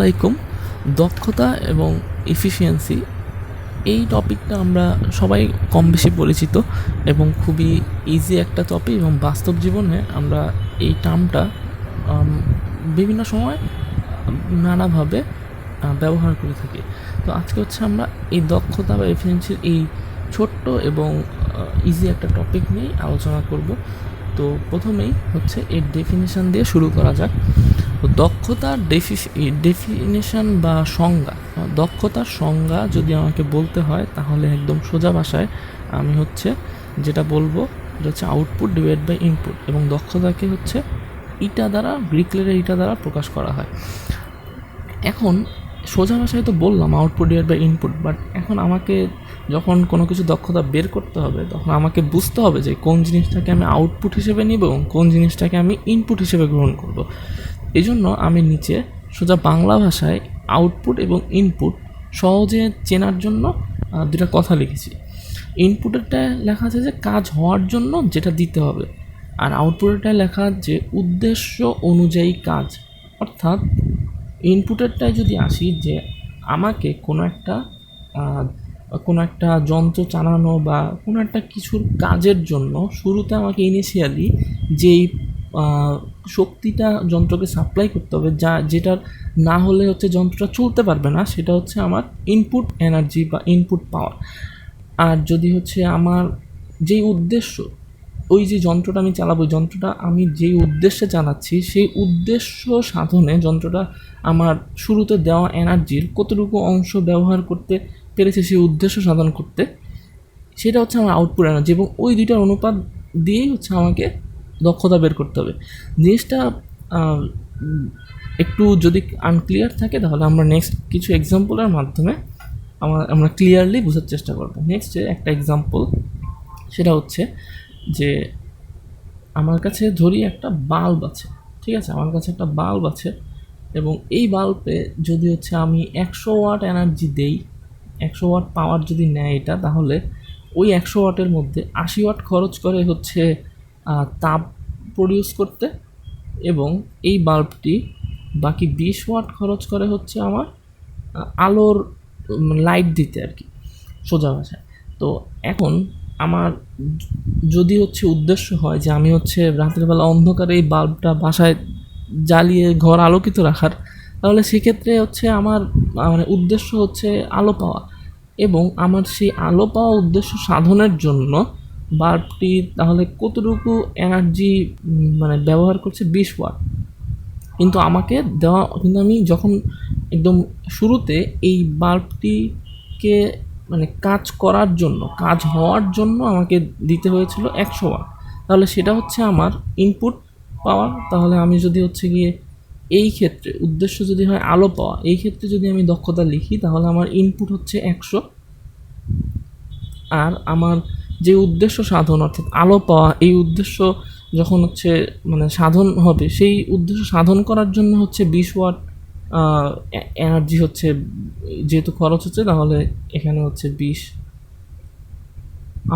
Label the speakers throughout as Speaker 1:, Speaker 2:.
Speaker 1: আলাইকুম। দক্ষতা এবং এফিসিয়েন্সি এই টপিকটা আমরা সবাই কম বেশি পরিচিত এবং খুবই ইজি একটা টপিক, এবং বাস্তব জীবনে আমরা এই টার্মটা বিভিন্ন সময় নানাভাবে ব্যবহার করে থাকি। তো আজকে হচ্ছে আমরা এই দক্ষতা বা এফিসিয়েন্সির এই ছোট্ট এবং ইজি একটা টপিক নিয়েই আলোচনা করব। তো প্রথমেই হচ্ছে এর ডেফিনেশন দিয়ে শুরু করা যাক। তো দক্ষতার ডেফিনেশন বা সংজ্ঞা, দক্ষতার সংজ্ঞা যদি আমাকে বলতে হয় তাহলে একদম সোজা ভাষায় আমি হচ্ছে যেটা বলবো এটা হচ্ছে আউটপুট ডিভাইড বাই ইনপুট, এবং দক্ষতাকে হচ্ছে ইটা দ্বারা, গ্রিক লেটার ইটা দ্বারা প্রকাশ করা হয়। এখন সোজা ভাষায় তো বললাম output divide by input, but এখন আমাকে যখন কোনো কিছু দক্ষতা বের করতে হবে তখন আমাকে বুঝতে হবে যে কোন জিনিসটাকে আমি আউটপুট হিসেবে নিব এবং কোন জিনিসটাকে আমি ইনপুট হিসেবে গ্রহণ করব। এই জন্য আমি নিচে সোজা বাংলা ভাষায় আউটপুট এবং ইনপুট সহজে চেনার জন্য দুটা কথা লিখেছি। ইনপুটেরটা লেখা আছে যে কাজ হওয়ার জন্য যেটা দিতে হবে, আর আউটপুটেরটায় লেখা যে উদ্দেশ্য অনুযায়ী কাজ। অর্থাৎ ইনপুটেরটায় যদি আসি যে আমাকে কোনো একটা যন্ত্র চালানো বা কোনো একটা কিছুর কাজের জন্য শুরুতে আমাকে ইনিশিয়ালি যেই শক্তিটা যন্ত্রকে সাপ্লাই করতে হবে, যেটার না হলে হচ্ছে যন্ত্রটা চলতে পারবে না, সেটা হচ্ছে আমার ইনপুট এনার্জি বা ইনপুট পাওয়ার। আর যদি হচ্ছে আমার যেই উদ্দেশ্য, ওই যে যন্ত্রটা আমি চালাবো, যন্ত্রটা আমি যেই উদ্দেশ্যে চালাচ্ছি সেই উদ্দেশ্য সাধনে যন্ত্রটা আমার শুরুতে দেওয়া এনার্জির কতটুকু অংশ ব্যবহার করতে পেরেছে সেই উদ্দেশ্য সাধন করতে, সেটা হচ্ছে আমার আউটপুট এনার্জি, এবং ওই দুইটার অনুপাত দিয়েই হচ্ছে আমাকে দক্ষতা বের করতে হবে। জিনিসটা একটু যদি আনক্লিয়ার থাকে তাহলে আমরা নেক্সট কিছু এক্সাম্পলের মাধ্যমে আমরা ক্লিয়ারলি বোঝার চেষ্টা করবো। নেক্সটে একটা এক্সাম্পল, সেটা হচ্ছে যে আমার কাছে ধরি একটা বাল্ব আছে, ঠিক আছে, আমার কাছে একটা বাল্ব আছে, এবং এই বাল্বে যদি হচ্ছে আমি 100 ওয়াট এনার্জি দেই, 100 ওয়াট পাওয়ার যদি নেয় এটা, তাহলে ওই 100 ওয়াটের মধ্যে 80 ওয়াট খরচ করে হচ্ছে তাপ প্রডিউস করতে, এবং এই বাল্বটি বাকি 20 ওয়াট খরচ করে হচ্ছে আমার আলোর লাইট দিতে আর কি, সোজা ভাষায়। তো এখন আমার যদি হচ্ছে উদ্দেশ্য হয় যে আমি হচ্ছে রাতের বেলা অন্ধকারে এই বাল্বটা বাসায় জ্বালিয়ে ঘর আলোকিত রাখার, তাহলে সেক্ষেত্রে হচ্ছে আমার মানে উদ্দেশ্য হচ্ছে আলো পাওয়া, এবং আমার সেই আলো পাওয়া উদ্দেশ্য সাধনের জন্য বাল্বটি তাহলে কতটুকু এনার্জি মানে ব্যবহার করছে 20 ওয়াট। কিন্তু আমাকে দেওয়া, কিন্তু আমি যখন একদম শুরুতে এই বাল্বটিকে মানে কাজ করার জন্য, কাজ হওয়ার জন্য আমাকে দিতে হয়েছিল 100 ওয়াট, তাহলে সেটা হচ্ছে আমার ইনপুট পাওয়ার। তাহলে আমি যদি হচ্ছে গিয়ে এই ক্ষেত্রে উদ্দেশ্য যদি হয় আলো পাওয়া, এই ক্ষেত্রে যদি আমি দক্ষতা লিখি তাহলে আমার ইনপুট হচ্ছে 100, আর আমার যে উদ্দেশ্য সাধন অর্থাৎ আলো পাওয়া, এই উদ্দেশ্য যখন হচ্ছে মানে সাধন হবে, সেই উদ্দেশ্য সাধন করার জন্য হচ্ছে 20 ওয়াট এনার্জি হচ্ছে যেহেতু খরচ হচ্ছে, তাহলে এখানে হচ্ছে 20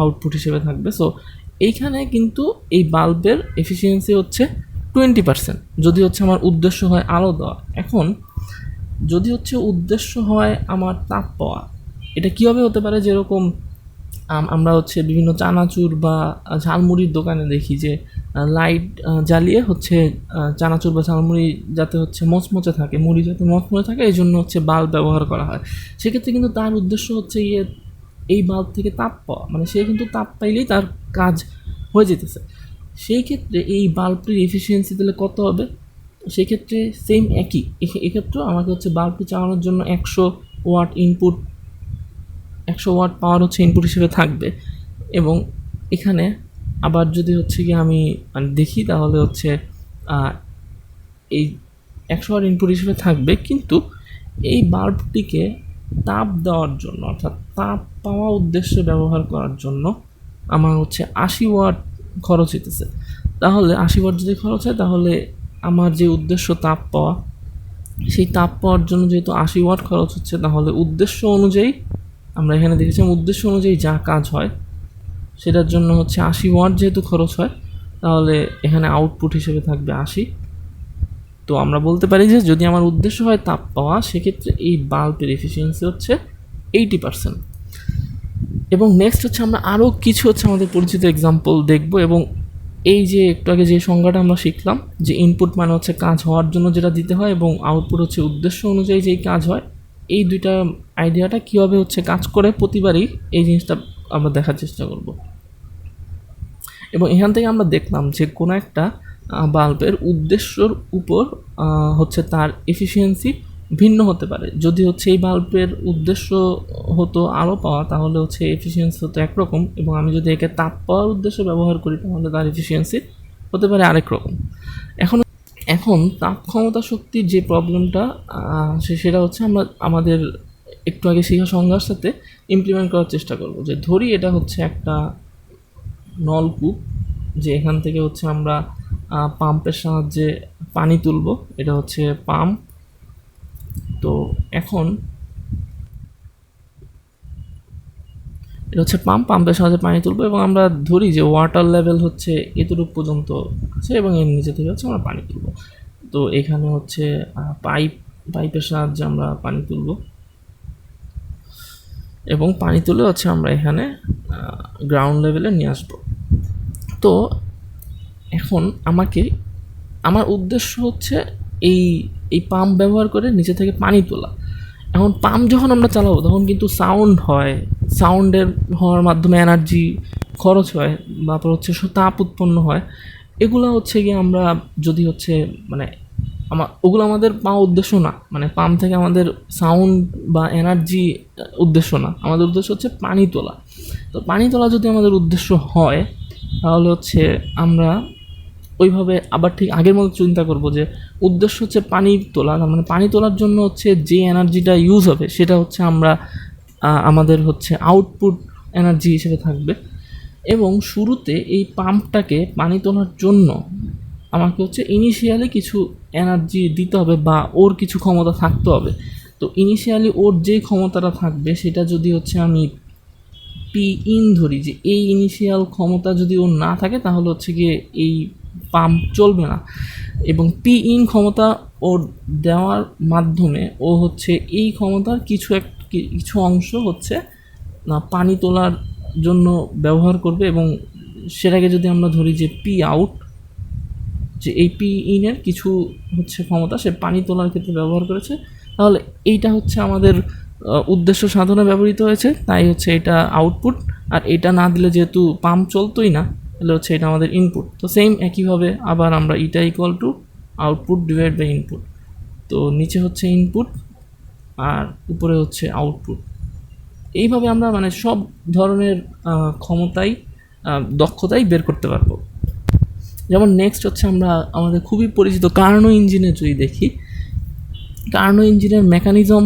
Speaker 1: আউটপুট হিসেবে থাকবে। সো এইখানে কিন্তু এই বাল্বের এফিসিয়েন্সি হচ্ছে 20% যদি হচ্ছে আমার উদ্দেশ্য হয় আলো দেওয়া। এখন যদি হচ্ছে উদ্দেশ্য হয় আমার তাপ পাওয়া, এটা কীভাবে হতে পারে, যেরকম আমরা হচ্ছে বিভিন্ন চানাচুর বা ঝালমুড়ির দোকানে দেখি যে লাইট জ্বালিয়ে হচ্ছে চানাচুর বা ঝালমুড়ি যাতে হচ্ছে মচমচে থাকে, মুড়ি যাতে মচমচে থাকে, এই জন্য হচ্ছে বাল্ব ব্যবহার করা হয়। সেক্ষেত্রে কিন্তু তার উদ্দেশ্য হচ্ছে এই বাল্ব থেকে তাপ পাওয়া, মানে সে কিন্তু তাপ পাইলেই তার কাজ হয়ে যেতেছে। সেই ক্ষেত্রে এই বাল্বটির এফিসিয়েন্সি তাহলে কত হবে? সেই ক্ষেত্রে সেম একই, এক্ষেত্রেও আমাকে হচ্ছে বাল্বটি চালানোর জন্য 100 ওয়াট ইনপুট, 100 ওয়াট পাওয়ার হচ্ছে ইনপুট হিসেবে থাকবে। এবং এখানে আবার যদি হচ্ছে কি আমি দেখি তাহলে হচ্ছে এই 100 ওয়াট ইনপুট হিসেবে থাকবে, কিন্তু এই বাল্বটিকে তাপ দেওয়ার জন্য অর্থাৎ তাপ পাওয়া উদ্দেশ্যে ব্যবহার করার জন্য আমার হচ্ছে 80 ওয়াট খরচ হইতেছে। তাহলে 80 ওয়াট যদি খরচ হয়, তাহলে আমার যে উদ্দেশ্য তাপ পাওয়া, সেই তাপ পাওয়ার জন্য যেহেতু 80 ওয়াট খরচ হচ্ছে, তাহলে উদ্দেশ্য অনুযায়ী আমরা এখানে দেখেছিলাম উদ্দেশ্য অনুযায়ী যা কাজ হয় সেটার জন্য হচ্ছে 80 ওয়াট যেহেতু খরচ হয়, তাহলে এখানে আউটপুট হিসেবে থাকবে 80। তো আমরা বলতে পারি যে যদি আমার উদ্দেশ্য হয় তাপ পাওয়া, সেক্ষেত্রে এই বাল্বের এফিসিয়েন্সি হচ্ছে 80%। এবং নেক্সট হচ্ছে আমরা আরও কিছু হচ্ছে আমাদের পরিচিত এক্সাম্পল দেখব। এবং এই যে একটু আগে যে সংজ্ঞাটা আমরা শিখলাম, যে ইনপুট মানে হচ্ছে কাজ হওয়ার জন্য যেটা দিতে হয়, এবং আউটপুট হচ্ছে উদ্দেশ্য অনুযায়ী যেই কাজ হয়, এই দুইটা আইডিয়াটা কীভাবে হচ্ছে কাজ করে প্রতিবারই, এই জিনিসটা আমরা দেখার চেষ্টা করব। এবং এখান থেকে আমরা দেখলাম যে কোনো একটা বাল্বের উদ্দেশ্যর উপর হচ্ছে তার এফিসিয়েন্সি ভিন্ন হতে পারে। যদি হচ্ছে এই বাল্বের উদ্দেশ্য হতো আলো পাওয়া, তাহলে হচ্ছে এফিসিয়েন্সি হতো একরকম, এবং আমি যদি একে তাপ পাওয়ার উদ্দেশ্যে ব্যবহার করি, তাহলে তার এফিসিয়েন্সি হতে পারে আরেক রকম। এখন তাপ ক্ষমতা শক্তির যে প্রবলেমটা সেটা হচ্ছে আমরা আমাদের একটু আগে শেখা সংজ্ঞার সাথে ইমপ্লিমেন্ট করার চেষ্টা করব। যে ধরি এটা হচ্ছে একটা নলকূপ, যে এখান থেকে হচ্ছে আমরা পাম্পের সাহায্যে পানি তুলব। এটা হচ্ছে পাম্প। তো এখন এটা হচ্ছে পাম্পের সাহায্যে পানি তুলবো, এবং আমরা ধরি যে ওয়াটার লেভেল হচ্ছে এতটুকু পর্যন্ত আছে, এবং এর নিচে থেকে হচ্ছে আমরা পানি তুলব। তো এখানে হচ্ছে পাইপের সাহায্যে আমরা পানি তুলব, এবং পানি তুলে হচ্ছে আমরা এখানে গ্রাউন্ড লেভেলে নিয়ে আসবো। তো এখন আমার উদ্দেশ্য হচ্ছে এই পাম্প ব্যবহার করে নিচে থেকে পানি তোলা। এখন পাম্প যখন আমরা চালাবো, তখন কিন্তু সাউন্ড হয়, সাউন্ডের হওয়ার মাধ্যমে এনার্জি খরচ হয়, তারপর হচ্ছে তাপ উৎপন্ন হয়। এগুলো হচ্ছে গিয়ে আমরা যদি হচ্ছে মানে ওগুলো আমাদের পাওয়া উদ্দেশ্য না, মানে পাম্প থেকে আমাদের সাউন্ড বা এনার্জি উদ্দেশ্য না, আমাদের উদ্দেশ্য হচ্ছে পানি তোলা। তো পানি তোলা যদি আমাদের উদ্দেশ্য হয়, তাহলে হচ্ছে আমরা ওইভাবে আবার ঠিক আগের মতো চিন্তা করব যে উদ্দেশ্য হচ্ছে পানি তোলা, মানে পানি তোলার জন্য হচ্ছে যে এনার্জিটা ইউজ হবে, সেটা হচ্ছে আমরা আমাদের হচ্ছে আউটপুট এনার্জি হিসেবে থাকবে। এবং শুরুতে এই পাম্পটাকে পানি তোলার জন্য আমাকে হচ্ছে ইনিশিয়ালি কিছু এনার্জি দিতে হবে, বা ওর কিছু ক্ষমতা থাকতে হবে। তো ইনিশিয়ালি ওর যেই ক্ষমতাটা থাকবে, সেটা যদি হচ্ছে আমি পি ইন ধরি, যে এই ইনিশিয়াল ক্ষমতা যদি ওর না থাকে, তাহলে হচ্ছে গিয়ে এই পাম্প চলবে না। এবং পি ইন ক্ষমতা ওর দেওয়ার মাধ্যমে ও হচ্ছে এই ক্ষমতার কিছু অংশ হচ্ছে পানি তোলার জন্য ব্যবহার করবে। এবং সেটাকে যদি আমরা ধরি যে পি আউট, যে এই পি ইনের কিছু হচ্ছে ক্ষমতা সে পানি তোলার ক্ষেত্রে ব্যবহার করেছে, তাহলে এইটা হচ্ছে আমাদের উদ্দেশ্য সাধনে ব্যবহৃত হয়েছে, তাই হচ্ছে এটা আউটপুট। আর এটা না দিলে যেহেতু পাম্প চলতোই না, তাহলে হচ্ছে এটা আমাদের ইনপুট। তো সেম একইভাবে আবার আমরা এটা equal to output divide by input. তো নিচে হচ্ছে ইনপুট আর উপরে হচ্ছে আউটপুট। এইভাবে আমরা মানে সব ধরনের দক্ষতাই বের করতে পারবো। যেমন নেক্সট হচ্ছে আমরা আমাদের খুবই পরিচিত কার্নো ইঞ্জিনে যদি দেখি, কার্নো ইঞ্জিনের মেকানিজম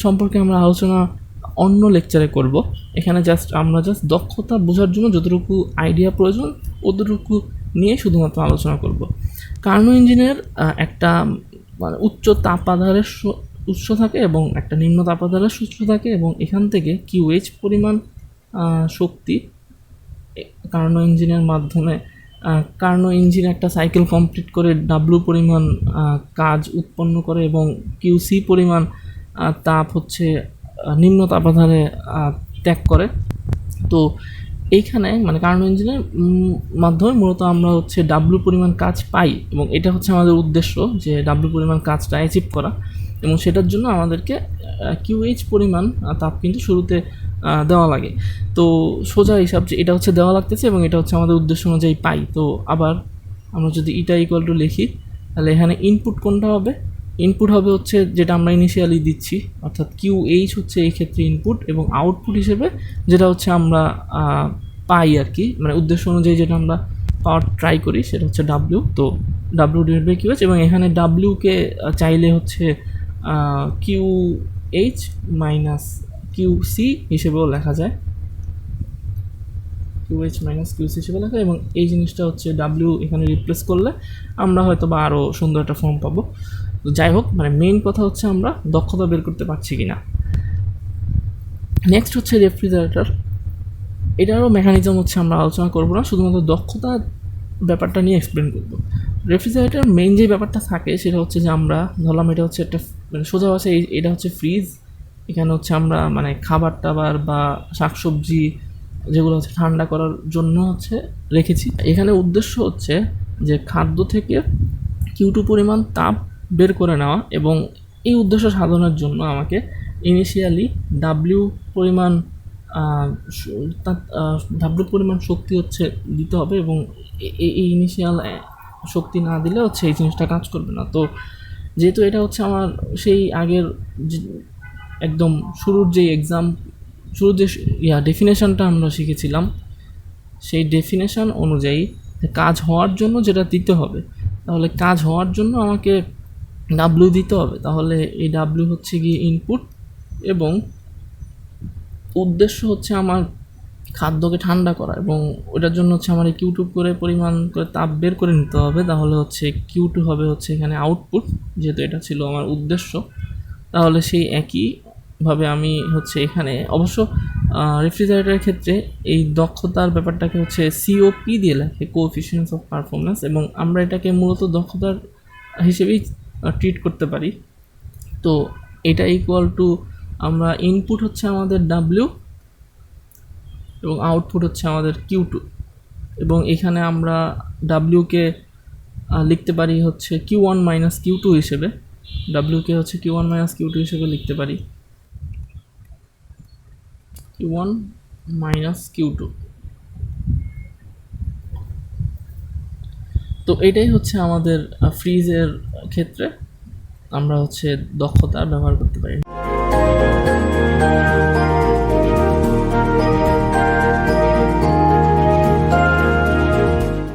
Speaker 1: সম্পর্কে আমরা আলোচনা অন্য লেকচারে করব। এখানে আমরা জাস্ট দক্ষতা বোঝার জন্য যতটুকু আইডিয়া প্রয়োজন, অতটুকু নিয়ে শুধুমাত্র আলোচনা করব। কার্নো ইঞ্জিনের একটা মানে উচ্চ তাপ আধারের উৎস থাকে এবং একটা নিম্ন তাপ আধারের উৎস থাকে, এবং এখান থেকে কিউএইচ পরিমাণ শক্তি কার্নো ইঞ্জিনের মাধ্যমে কার্নো ইঞ্জিন একটা সাইকেল কমপ্লিট করে ডাব্লু পরিমাণ কাজ উৎপন্ন করে, এবং কিউসি পরিমাণ তাপ হচ্ছে নিম্ন তাপাধারে ত্যাগ করে। তো এইখানে মানে কার্নো ইঞ্জিনের মাধ্যমে মূলত আমরা হচ্ছে ডাব্লু পরিমাণ কাজ পাই, এবং এটা হচ্ছে আমাদের উদ্দেশ্য, যে ডাব্লু পরিমাণ কাজটা অ্যাচিভ করা। এবং সেটার জন্য আমাদেরকে কিউএইচ পরিমাণ তাপ কিন্তু শুরুতে দেওয়া লাগে। তো সোজা হিসাব যে এটা হচ্ছে দেওয়া লাগতেছে, এবং এটা হচ্ছে আমাদের উদ্দেশ্য অনুযায়ী পাই। তো আবার আমরা যদি ইটা ইকুয়াল টু লিখি, তাহলে এখানে ইনপুট কোনটা হবে? ইনপুট হবে হচ্ছে যেটা আমরা ইনিশিয়ালি দিচ্ছি, অর্থাৎ কিউএইচ হচ্ছে এই ক্ষেত্রে ইনপুট, এবং আউটপুট হিসেবে যেটা হচ্ছে আমরা পাই আর কি, মানে উদ্দেশ্য অনুযায়ী যেটা আমরা পাওয়ার ট্রাই করি, সেটা হচ্ছে ডাব্লিউ। তো ডাব্লিউ ডিভাইড বাই কিউএইচ, এবং এখানে ডাব্লিউকে চাইলে হচ্ছে কিউএইচ মাইনাস কিউসি হিসেবেও লেখা যায়, কিউএইচ মাইনাস কিউসি হিসেবে লেখা। এবং এই জিনিসটা হচ্ছে ডাব্লিউ এখানে রিপ্লেস করলে আমরা হয়তো বা আরও সুন্দর একটা ফর্ম পাবো। তো যাই হোক, মানে মেইন কথা হচ্ছে আমরা দক্ষতা বের করতে পারছি কি না। নেক্সট হচ্ছে রেফ্রিজারেটর। এটারও মেকানিজম হচ্ছে আমরা আলোচনা করবো না, শুধুমাত্র দক্ষতা ব্যাপারটা নিয়ে এক্সপ্লেন করবো। রেফ্রিজারেটর মেইন যে ব্যাপারটা থাকে সেটা হচ্ছে যে আমরা ধরলাম এটা হচ্ছে একটা মানে সোজা ভাষায় এটা হচ্ছে ফ্রিজ। এখানে হচ্ছে আমরা মানে খাবার টাবার বা শাকসবজি যেগুলো হচ্ছে ঠান্ডা করার জন্য হচ্ছে রেখেছি। এখানে উদ্দেশ্য হচ্ছে যে খাদ্য থেকে কিউটু পরিমাণ তাপ বের করে নেওয়া, এবং এই উদ্দেশ্য সাধনের জন্য আমাকে ইনিশিয়ালি ডাব্লিউ পরিমাণ ডাব্লিউ পরিমাণ শক্তি হচ্ছে দিতে হবে, এবং এই ইনিশিয়াল শক্তি না দিলে হচ্ছে এই জিনিসটা কাজ করবে না। তো যেহেতু এটা হচ্ছে আমার সেই আগের একদম শুরুর যে শুরুর যে ডেফিনেশনটা আমরা শিখেছিলাম, সেই ডেফিনেশন অনুযায়ী কাজ হওয়ার জন্য যেটা দিতে হবে, তাহলে কাজ হওয়ার জন্য আমাকে ডাব্লিউ দিতে হবে। তাহলে এই ডাব্লিউ হচ্ছে গিয়ে ইনপুট, এবং উদ্দেশ্য হচ্ছে আমার খাদ্যকে ঠান্ডা করা, এবং ওটার জন্য হচ্ছে আমার কিউটু করে পরিমাণ করে তাপ বের করে নিতে হবে। তাহলে হচ্ছে কিউটু হবে হচ্ছে এখানে আউটপুট, যেহেতু এটা ছিল আমার উদ্দেশ্য। তাহলে সেই একইভাবে আমি হচ্ছে এখানে অবশ্য রেফ্রিজারেটরের ক্ষেত্রে এই দক্ষতার ব্যাপারটাকে হচ্ছে সিওপি দিয়ে লেখে, কোএফিসিয়েন্টস অফ পারফরমেন্স, এবং আমরা এটাকে মূলত দক্ষতার হিসেবেই ট্রিট করতে পারি। তো এটা ইকুয়াল টু আমরা ইনপুট হচ্ছে আমাদের ডাব্লিউ এবং আউটপুট হচ্ছে আমাদের কিউ2, এবং এখানে আমরা ডাব্লিউকে লিখতে পারি হচ্ছে কিউ1 মাইনাস কিউ2 হিসেবে, ডাব্লিউকে হচ্ছে কিউ1 মাইনাস কিউ2 হিসেবে লিখতে পারি, কিউ1 মাইনাস কিউ2। তো এটাই হচ্ছে আমাদের ফ্রিজের ক্ষেত্রে আমরা হচ্ছে দক্ষতা ব্যবহার করতে পারি।